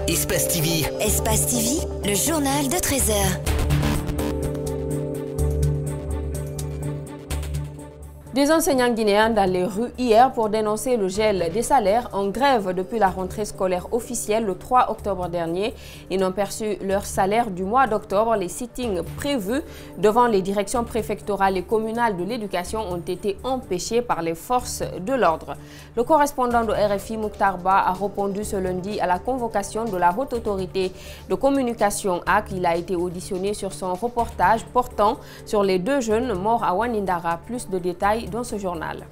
Espace TV. Espace TV, le journal de 13h. Des enseignants guinéens dans les rues hier pour dénoncer le gel des salaires en grève depuis la rentrée scolaire officielle le 3 octobre dernier. Ils n'ont perçu leur salaire du mois d'octobre. Les sittings prévus devant les directions préfectorales et communales de l'éducation ont été empêchés par les forces de l'ordre. Le correspondant de RFI, Mokhtar Ba, a répondu ce lundi à la convocation de la Haute Autorité de Communication AC. Il a été auditionné sur son reportage portant sur les deux jeunes morts à Wanindara. Plus de détails dans ce journal.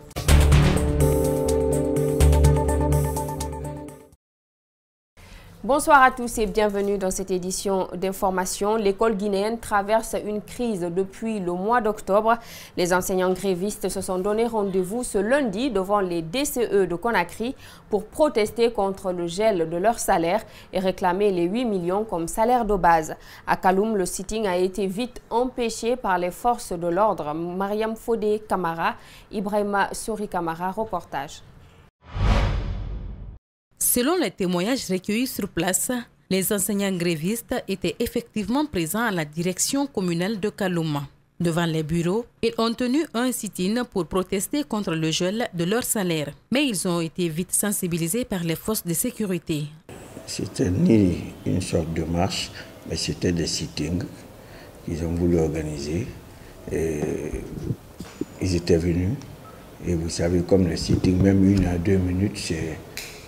Bonsoir à tous et bienvenue dans cette édition d'information. L'école guinéenne traverse une crise depuis le mois d'octobre. Les enseignants grévistes se sont donné rendez-vous ce lundi devant les DCE de Conakry pour protester contre le gel de leur salaire et réclamer les 8 millions comme salaire de base. À Kaloum, le sitting a été vite empêché par les forces de l'ordre. Mariam Fodé Kamara, Ibrahima Souri Kamara, reportage. Selon les témoignages recueillis sur place, les enseignants grévistes étaient effectivement présents à la direction communale de Kaloum. Devant les bureaux, ils ont tenu un sit-in pour protester contre le gel de leur salaire. Mais ils ont été vite sensibilisés par les forces de sécurité. C'était ni une sorte de marche, mais c'était des sittings qu'ils ont voulu organiser. Et ils étaient venus. Et vous savez, comme les sittings, même 1 à 2 minutes, c'est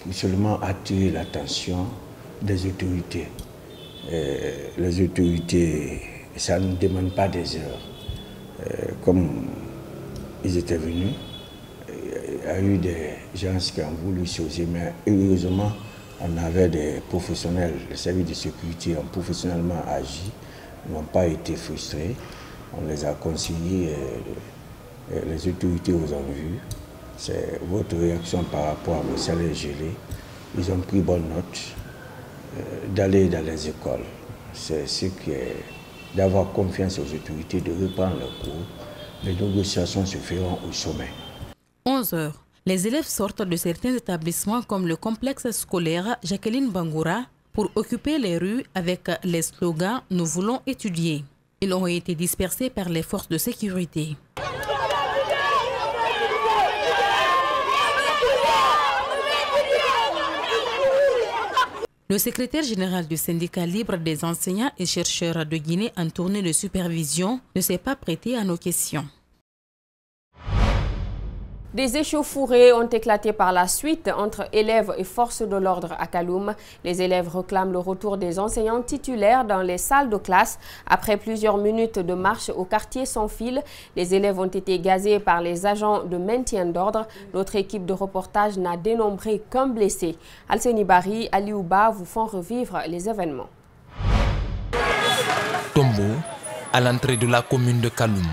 pour seulement attirer l'attention des autorités. Les autorités, ça ne demande pas des heures. Comme ils étaient venus, il y a eu des gens qui ont voulu sauter, mais heureusement, on avait des professionnels, les services de sécurité ont professionnellement agi, n'ont pas été frustrés. On les a conciliés, les autorités vous ont vu. C'est votre réaction par rapport à vos salaires gelés. Ils ont pris bonne note d'aller dans les écoles. C'est ce qui est d'avoir confiance aux autorités, de reprendre leurs cours. Les négociations se feront au sommet. 11 heures. Les élèves sortent de certains établissements comme le complexe scolaire Jacqueline Bangoura pour occuper les rues avec les slogans « Nous voulons étudier ». Ils ont été dispersés par les forces de sécurité. Le secrétaire général du syndicat libre des enseignants et chercheurs de Guinée en tournée de supervision ne s'est pas prêté à nos questions. Des échauffourées ont éclaté par la suite entre élèves et forces de l'ordre à Kaloum. Les élèves réclament le retour des enseignants titulaires dans les salles de classe. Après plusieurs minutes de marche au quartier sans fil, les élèves ont été gazés par les agents de maintien d'ordre. Notre équipe de reportage n'a dénombré qu'un blessé. Alseni Bari, Aliouba vous font revivre les événements. Tombo, à l'entrée de la commune de Kaloum.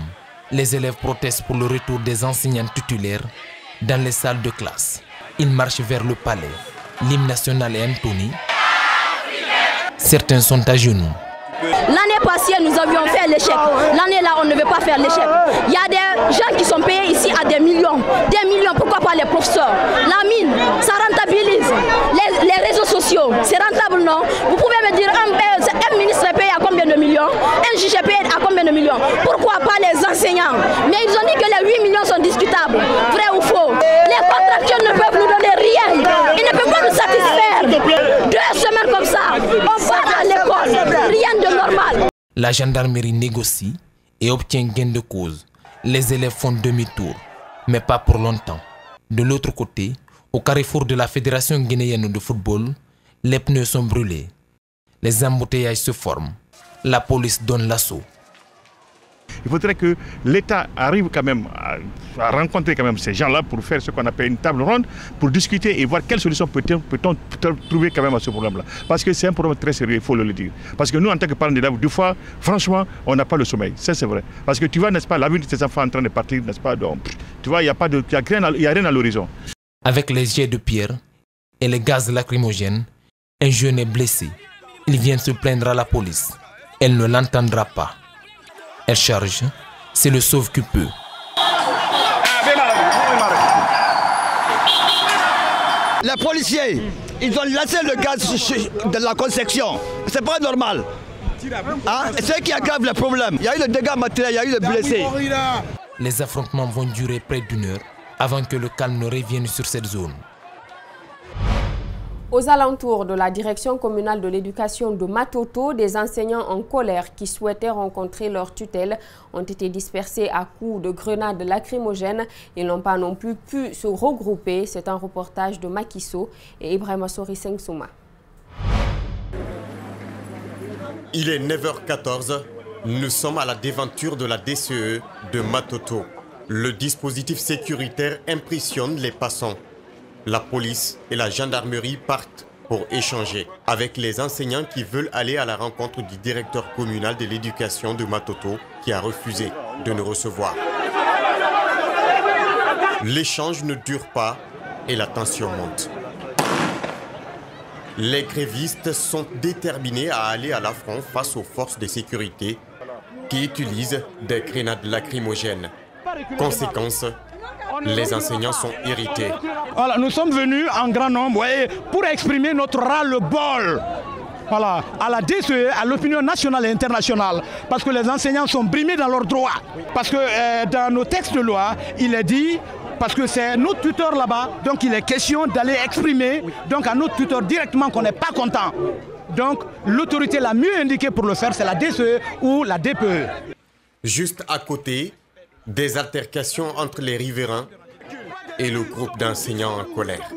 Les élèves protestent pour le retour des enseignants titulaires dans les salles de classe. Ils marchent vers le palais. L'hymne national est entonné. Certains sont à genoux. L'année passée, nous avions fait l'échec. L'année-là, on ne veut pas faire l'échec. Il y a des gens qui sont payés ici à des millions. Des millions, pourquoi pas les professeurs? La mine, ça rentabilise. Les réseaux sociaux, c'est rentable, non? Vous pouvez me dire, un ministre est payé à combien de millions? Un juge est payé à combien de millions? Pourquoi pas les enseignants? Mais ils ont dit que les 8 millions sont discutables. Vrai ou faux? Les contractuels ne peuvent nous donner rien. Ils ne peuvent pas nous satisfaire. 2 semaines comme ça, on part à l'école. Rien de normal. La gendarmerie négocie et obtient gain de cause. Les élèves font demi-tour, mais pas pour longtemps. De l'autre côté, au carrefour de la Fédération guinéenne de football, les pneus sont brûlés. Les embouteillages se forment. La police donne l'assaut. Il faudrait que l'État arrive quand même à rencontrer quand même ces gens-là pour faire ce qu'on appelle une table ronde, pour discuter et voir quelle solution peut-on trouver quand même à ce problème-là. Parce que c'est un problème très sérieux, il faut le dire. Parce que nous, en tant que parents d'élèves, des fois, franchement, on n'a pas le sommeil. Ça, c'est vrai. Parce que tu vois, n'est-ce pas, l'avenir de tes enfants en train de partir, n'est-ce pas, donc, tu vois, il n'y a rien à l'horizon. Avec les jets de pierre et les gaz lacrymogènes, un jeune est blessé. Il vient se plaindre à la police. Elle ne l'entendra pas. Elle charge, c'est le sauve qui peut. Les policiers ils ont laissé le gaz de la construction. C'est pas normal. Hein? C'est ce qui aggrave le problème. Il y a eu le dégât matériel, il y a eu le blessé. Les affrontements vont durer près d'une heure avant que le calme ne revienne sur cette zone. Aux alentours de la direction communale de l'éducation de Matoto, des enseignants en colère qui souhaitaient rencontrer leur tutelle ont été dispersés à coups de grenades lacrymogènes. Ils n'ont pas non plus pu se regrouper. C'est un reportage de Makiso et Ibrahima Sori Sengsouma. Il est 9h14. Nous sommes à la déventure de la DCE de Matoto. Le dispositif sécuritaire impressionne les passants. La police et la gendarmerie partent pour échanger avec les enseignants qui veulent aller à la rencontre du directeur communal de l'éducation de Matoto qui a refusé de nous recevoir. L'échange ne dure pas et la tension monte. Les grévistes sont déterminés à aller à l'affront face aux forces de sécurité qui utilisent des grenades lacrymogènes. Conséquence, les enseignants sont irrités. Voilà, nous sommes venus en grand nombre pour exprimer notre ras-le-bol à la DCE, à l'opinion nationale et internationale, parce que les enseignants sont brimés dans leurs droits. Parce que dans nos textes de loi, il est dit, parce que c'est notre tuteur là-bas, donc il est question d'aller exprimer donc à notre tuteur directement qu'on n'est pas content. Donc l'autorité la mieux indiquée pour le faire, c'est la DCE ou la DPE. Juste à côté, des altercations entre les riverains et le groupe d'enseignants en colère.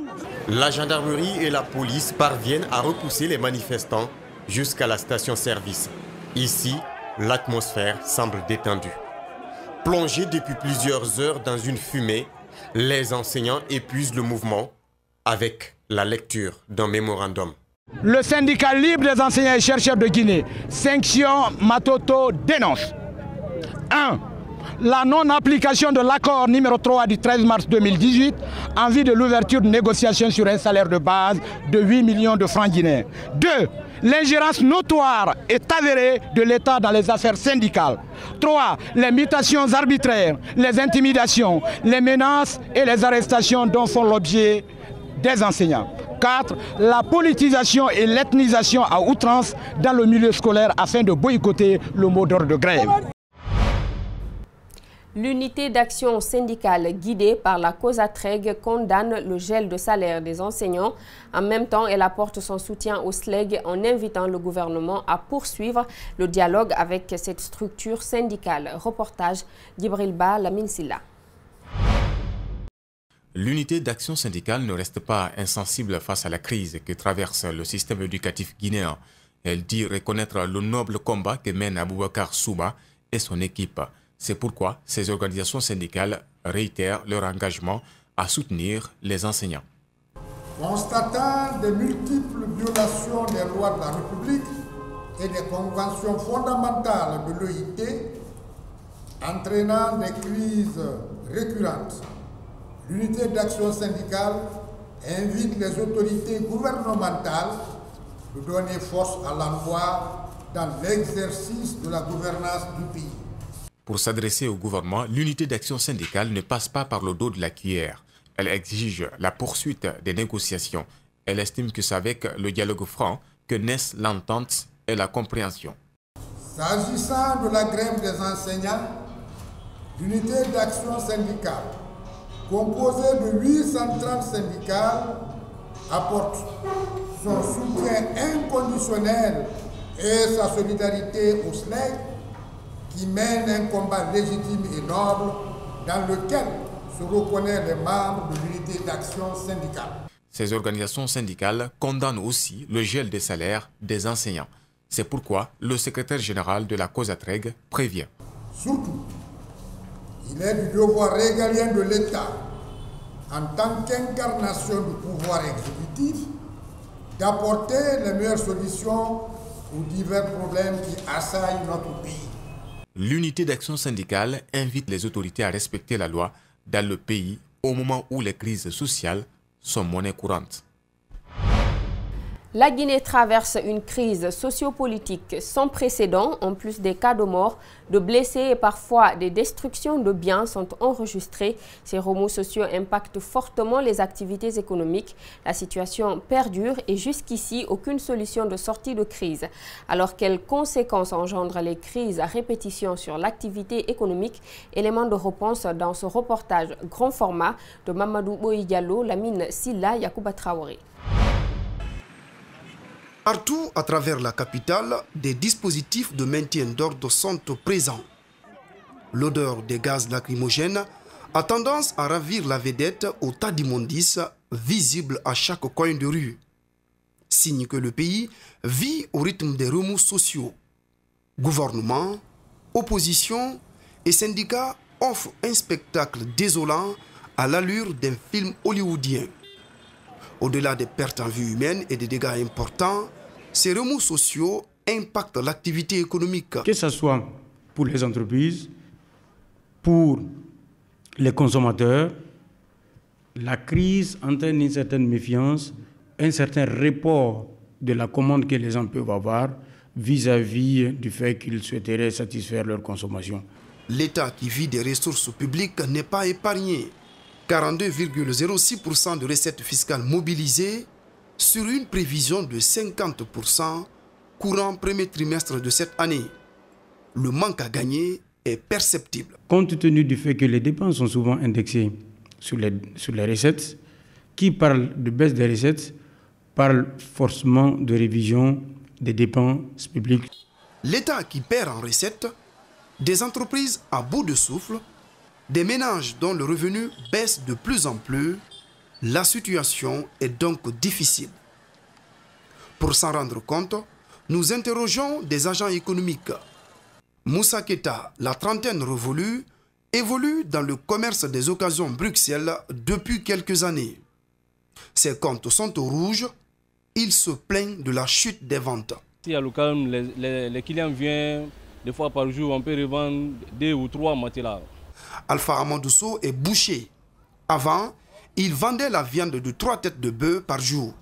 La gendarmerie et la police parviennent à repousser les manifestants jusqu'à la station-service. Ici, l'atmosphère semble détendue. Plongés depuis plusieurs heures dans une fumée, les enseignants épuisent le mouvement avec la lecture d'un mémorandum. Le syndicat libre des enseignants et chercheurs de Guinée, Section Matoto, dénonce 1. La non-application de l'accord numéro 3 du 13 mars 2018 en vue de l'ouverture de négociations sur un salaire de base de 8 millions de francs guinéens. 2. L'ingérence notoire et avérée de l'État dans les affaires syndicales. 3. Les mutations arbitraires, les intimidations, les menaces et les arrestations dont font l'objet des enseignants. 4. La politisation et l'ethnisation à outrance dans le milieu scolaire afin de boycotter le mot d'ordre de grève. L'unité d'action syndicale guidée par la COSATREG condamne le gel de salaire des enseignants. En même temps, elle apporte son soutien au SLEG en invitant le gouvernement à poursuivre le dialogue avec cette structure syndicale. Reportage d'Ibril Ba, Lamine Silla. L'unité d'action syndicale ne reste pas insensible face à la crise que traverse le système éducatif guinéen. Elle dit reconnaître le noble combat que mène Aboubacar Souba et son équipe. C'est pourquoi ces organisations syndicales réitèrent leur engagement à soutenir les enseignants. Constatant de multiples violations des lois de la République et des conventions fondamentales de l'OIT, entraînant des crises récurrentes, l'unité d'action syndicale invite les autorités gouvernementales de donner force à l'emploi dans l'exercice de la gouvernance du pays. Pour s'adresser au gouvernement, l'unité d'action syndicale ne passe pas par le dos de la cuillère. Elle exige la poursuite des négociations. Elle estime que c'est avec le dialogue franc que naissent l'entente et la compréhension. S'agissant de la grève des enseignants, l'unité d'action syndicale, composée de 830 syndicats, apporte son soutien inconditionnel et sa solidarité au SLEG, qui mène un combat légitime et noble dans lequel se reconnaissent les membres de l'unité d'action syndicale. Ces organisations syndicales condamnent aussi le gel des salaires des enseignants. C'est pourquoi le secrétaire général de la COSATREG prévient. Surtout, il est du devoir régalien de l'État, en tant qu'incarnation du pouvoir exécutif, d'apporter les meilleures solutions aux divers problèmes qui assaillent notre pays. L'unité d'action syndicale invite les autorités à respecter la loi dans le pays au moment où les crises sociales sont monnaie courante. La Guinée traverse une crise sociopolitique sans précédent. En plus des cas de mort, de blessés et parfois des destructions de biens sont enregistrés. Ces remous sociaux impactent fortement les activités économiques. La situation perdure et jusqu'ici, aucune solution de sortie de crise. Alors, quelles conséquences engendrent les crises à répétition sur l'activité économique? Élément de réponse dans ce reportage grand format de Mamadou Boy Diallo, Lamine Silla, Yacouba Traoré. Partout à travers la capitale, des dispositifs de maintien d'ordre sont présents. L'odeur des gaz lacrymogènes a tendance à ravir la vedette au tas d'immondices visible à chaque coin de rue. Signe que le pays vit au rythme des remous sociaux. Gouvernement, opposition et syndicats offrent un spectacle désolant à l'allure d'un film hollywoodien. Au-delà des pertes en vie humaine et des dégâts importants, ces remous sociaux impactent l'activité économique. Que ce soit pour les entreprises, pour les consommateurs, la crise entraîne une certaine méfiance, un certain report de la commande que les gens peuvent avoir vis-à-vis du fait qu'ils souhaiteraient satisfaire leur consommation. L'État qui vit des ressources publiques n'est pas épargné. 42,06% de recettes fiscales mobilisées sur une prévision de 50% courant premier trimestre de cette année. Le manque à gagner est perceptible. Compte tenu du fait que les dépenses sont souvent indexées sur les recettes, qui parle de baisse des recettes parle forcément de révision des dépenses publiques. L'État qui perd en recettes, des entreprises à bout de souffle, des ménages dont le revenu baisse de plus en plus, la situation est donc difficile. Pour s'en rendre compte, nous interrogeons des agents économiques. Moussa Keta, la trentaine révolue, évolue dans le commerce des occasions Bruxelles depuis quelques années. Ses comptes sont au rouge, il se plaint de la chute des ventes. Si à l'occasion, les clients viennent 2 fois par jour, on peut revendre 2 ou 3 matelas. Alpha Amadousso est boucher. Avant, il vendait la viande de 3 têtes de bœuf par jour.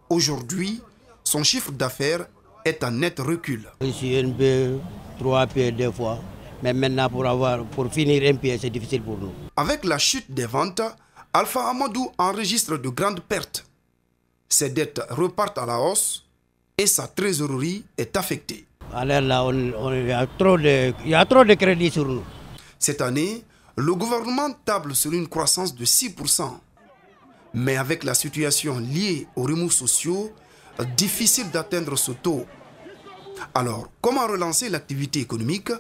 Aujourd'hui, son chiffre d'affaires est en net recul. Ici, un peu, 3 pieds 2 fois. Mais maintenant, pour finir un pied, c'est difficile pour nous. Avec la chute des ventes, Alpha Amadou enregistre de grandes pertes. Ses dettes repartent à la hausse et sa trésorerie est affectée. Alors là, il y a trop de crédits sur nous. Cette année, le gouvernement table sur une croissance de 6%. Mais avec la situation liée aux remous sociaux, difficile d'atteindre ce taux. Alors, comment relancer l'activité économique,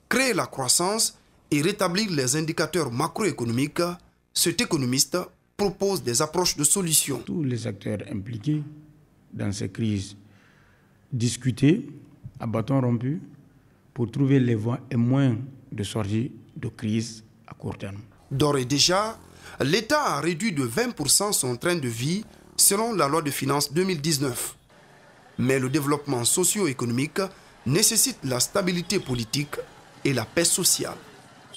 créer la croissance et rétablir les indicateurs macroéconomiques? Cet économiste propose des approches de solutions. Tous les acteurs impliqués dans ces crises discuter à bâton rompu pour trouver les voies et moyens de sortie de crise à court terme. D'ores et déjà, l'État a réduit de 20% son train de vie selon la loi de finances 2019. Mais le développement socio-économique nécessite la stabilité politique et la paix sociale.